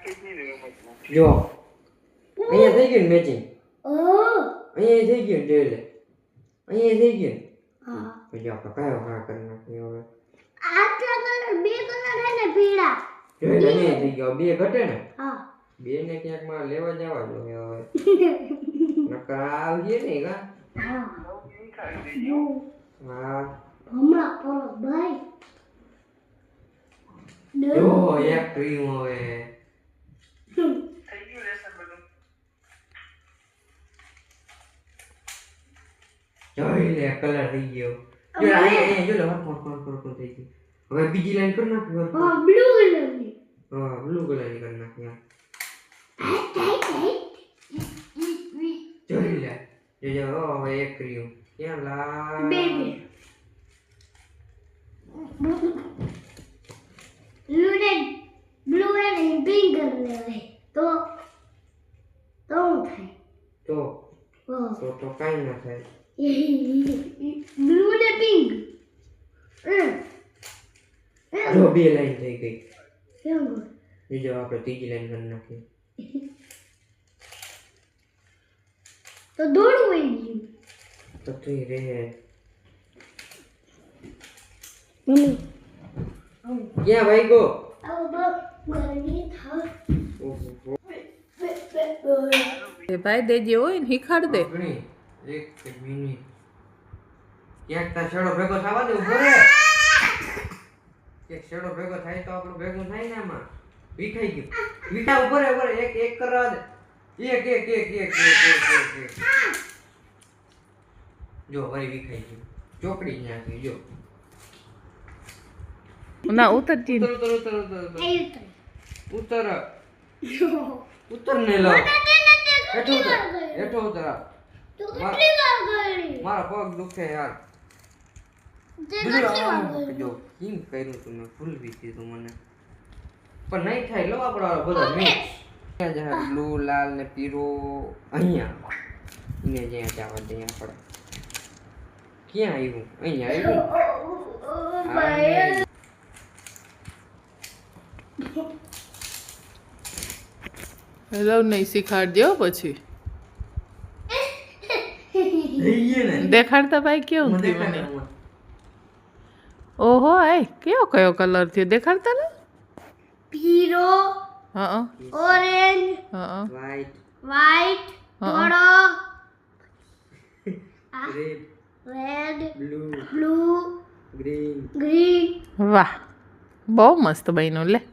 જો અહીંયા થઈ ગયું મેચિંગ અહીંયા થઈ ગયું જોઈ લે અહીંયા થઈ ગયું હા પછી આપણે કયો હા કરી નાખીએ હવે આટલા કલર બે કલર હે ને પીળા જોઈ લે અહીંયા થઈ ગયો બે ઘટે ને હા બે ને ક્યાંક માં લેવા જવા જોઈએ હવે નકર આવીએ ને કા હા હા હમણાં કરો ભાઈ જો એક ક્રીમ હવે જોઈ લે કલર થઈ ગયો જો અહીંયા જો લે હર થઈ ગયું હવે બીજી લાઈન કરી નાખી હા બ્લુ કલરની હા બ્લુ કલરની કરી નાખી જોઈ લે જો હવે એક ક્રીમ ક્યાં લા બે બ્લુ અને પિંક કલર લેવાય તો થાય તો કાંઈ ના થાય બ્લુ ને પિંક જો બે લાઈન થઈ ગઈ કેમ બીજો આપણે ત્રીજી લાઈન કરી નાખીએ તો દોડવું હોય ગયું તો તું રહે ક્યાં ભાઈ ગો એ ભાઈ દેજે હોય ને શીખાડ દે એક મિનિટ ક્યાંક તા છેડો ભેગો થવા દે ઉભો રે એક છેડો ભેગો થાય તો આપણું ભેગું થાય ને આમાં વિખાઈ ગયું વિખા ઉભો રે એક એક કરવા દે એક જો વળી વિખાઈ ગયું ચોકડી નાખી જો ના ઉતરતી ઉતર ને લો હેઠો ઉતર મારા પગ દુખે યાર જો કેમ કર્યું તું મેં ભૂલવી દીધું મને પણ નહીં થાય લો આપણો બધો મિક્સ બ્લુ લાલ ને પીરો અહીંયા એને જ્યાં જવા ત્યાં પડે ક્યાં આવ્યું અહીંયા આવ્યું હેલો નહીં શીખાડજો પછી દેખાડતા ભાઈ કેવું થયું મને ઓહો આય કયો કલર થયો દેખાડતા ને પીળો હા ઓરેન્જ હા વ્હાઈટ થોડો રેડ બ્લુ ગ્રીન વાહ બહુ મસ્ત બન્યું લે